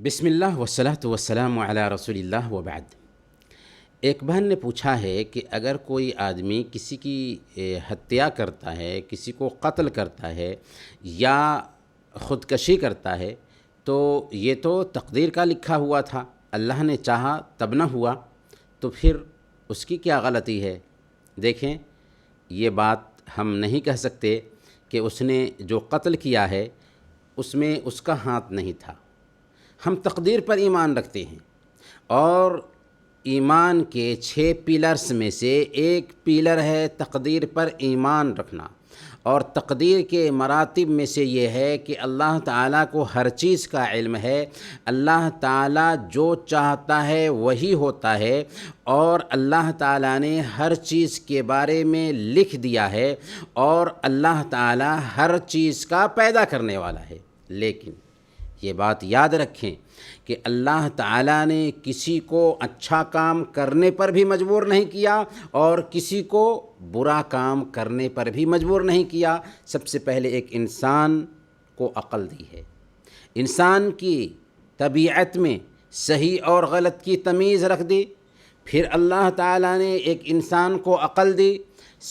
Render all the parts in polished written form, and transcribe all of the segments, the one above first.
بسم اللہ والصلاۃ والسلام علی رسول اللہ وبعد۔ ایک بہن نے پوچھا ہے کہ اگر کوئی آدمی کسی کی ہتیا کرتا ہے، کسی کو قتل کرتا ہے یا خودکشی کرتا ہے تو یہ تو تقدیر کا لکھا ہوا تھا، اللہ نے چاہا تب نہ ہوا، تو پھر اس کی کیا غلطی ہے؟ دیکھیں، یہ بات ہم نہیں کہہ سکتے کہ اس نے جو قتل کیا ہے اس میں اس کا ہاتھ نہیں تھا۔ ہم تقدیر پر ایمان رکھتے ہیں، اور ایمان کے 6 پیلرز میں سے ایک پیلر ہے تقدیر پر ایمان رکھنا، اور تقدیر کے مراتب میں سے یہ ہے کہ اللہ تعالیٰ کو ہر چیز کا علم ہے، اللہ تعالیٰ جو چاہتا ہے وہی ہوتا ہے، اور اللہ تعالیٰ نے ہر چیز کے بارے میں لکھ دیا ہے، اور اللہ تعالیٰ ہر چیز کا پیدا کرنے والا ہے۔ لیکن یہ بات یاد رکھیں کہ اللہ تعالیٰ نے کسی کو اچھا کام کرنے پر بھی مجبور نہیں کیا اور کسی کو برا کام کرنے پر بھی مجبور نہیں کیا۔ سب سے پہلے ایک انسان کو عقل دی ہے، انسان کی طبیعت میں صحیح اور غلط کی تمیز رکھ دی، پھر اللہ تعالیٰ نے ایک انسان کو عقل دی،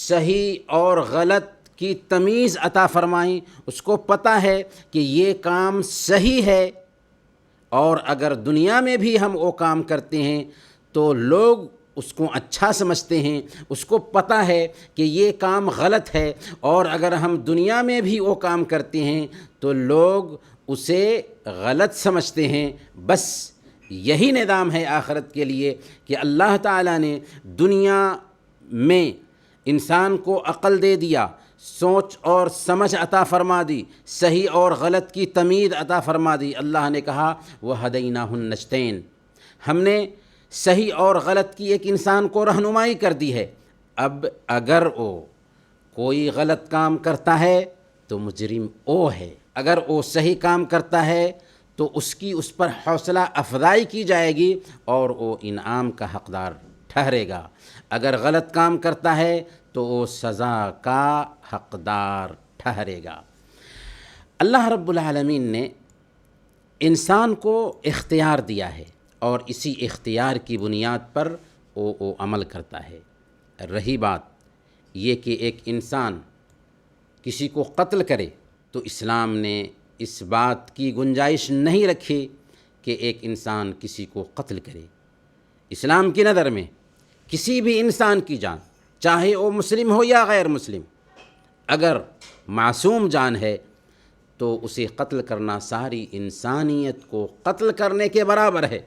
صحیح اور غلط کی تمیز عطا فرمائی، اس کو پتہ ہے کہ یہ کام صحیح ہے، اور اگر دنیا میں بھی ہم وہ کام کرتے ہیں تو لوگ اس کو اچھا سمجھتے ہیں، اس کو پتہ ہے کہ یہ کام غلط ہے، اور اگر ہم دنیا میں بھی وہ کام کرتے ہیں تو لوگ اسے غلط سمجھتے ہیں۔ بس یہی نظام ہے آخرت کے لیے کہ اللہ تعالیٰ نے دنیا میں انسان کو عقل دے دیا، سوچ اور سمجھ عطا فرما دی، صحیح اور غلط کی تمیز عطا فرما دی۔ اللہ نے کہا وَهَدَيْنَاهُ النَّجْدَيْنِ، ہم نے صحیح اور غلط کی ایک انسان کو رہنمائی کر دی ہے۔ اب اگر وہ کوئی غلط کام کرتا ہے تو مجرم وہ ہے، اگر وہ صحیح کام کرتا ہے تو اس کی اس پر حوصلہ افزائی کی جائے گی اور وہ انعام کا حقدار ٹھہرے گا، اگر غلط کام کرتا ہے تو وہ سزا کا حقدار ٹھہرے گا۔ اللہ رب العالمین نے انسان کو اختیار دیا ہے، اور اسی اختیار کی بنیاد پر وہ عمل کرتا ہے۔ رہی بات یہ کہ ایک انسان کسی کو قتل کرے تو اسلام نے اس بات کی گنجائش نہیں رکھی کہ ایک انسان کسی کو قتل کرے۔ اسلام کی نظر میں کسی بھی انسان کی جان، چاہے وہ مسلم ہو یا غیر مسلم، اگر معصوم جان ہے تو اسے قتل کرنا ساری انسانیت کو قتل کرنے کے برابر ہے۔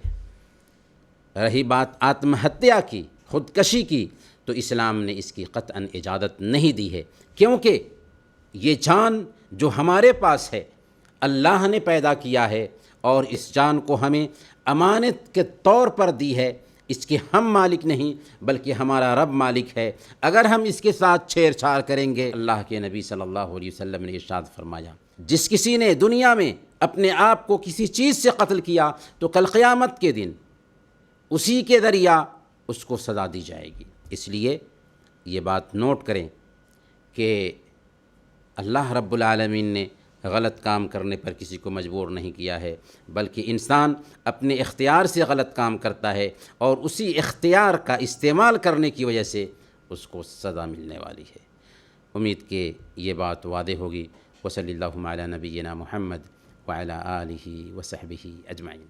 رہی بات آتم ہتیا کی، خودکشی کی، تو اسلام نے اس کی قطعاً اجازت نہیں دی ہے، کیونکہ یہ جان جو ہمارے پاس ہے اللہ نے پیدا کیا ہے، اور اس جان کو ہمیں امانت کے طور پر دی ہے۔ اس کے ہم مالک نہیں بلکہ ہمارا رب مالک ہے۔ اگر ہم اس کے ساتھ چھیڑ چھاڑ کریں گے، اللہ کے نبی صلی اللہ علیہ وسلم نے ارشاد فرمایا، جس کسی نے دنیا میں اپنے آپ کو کسی چیز سے قتل کیا تو کل قیامت کے دن اسی کے ذریعہ اس کو سزا دی جائے گی۔ اس لیے یہ بات نوٹ کریں کہ اللہ رب العالمین نے غلط کام کرنے پر کسی کو مجبور نہیں کیا ہے، بلکہ انسان اپنے اختیار سے غلط کام کرتا ہے، اور اسی اختیار کا استعمال کرنے کی وجہ سے اس کو سزا ملنے والی ہے۔ امید کہ یہ بات واضح ہوگی۔ وصلی اللہ علی نبینا محمد وعلی آلہ وصحبہ اجمعین۔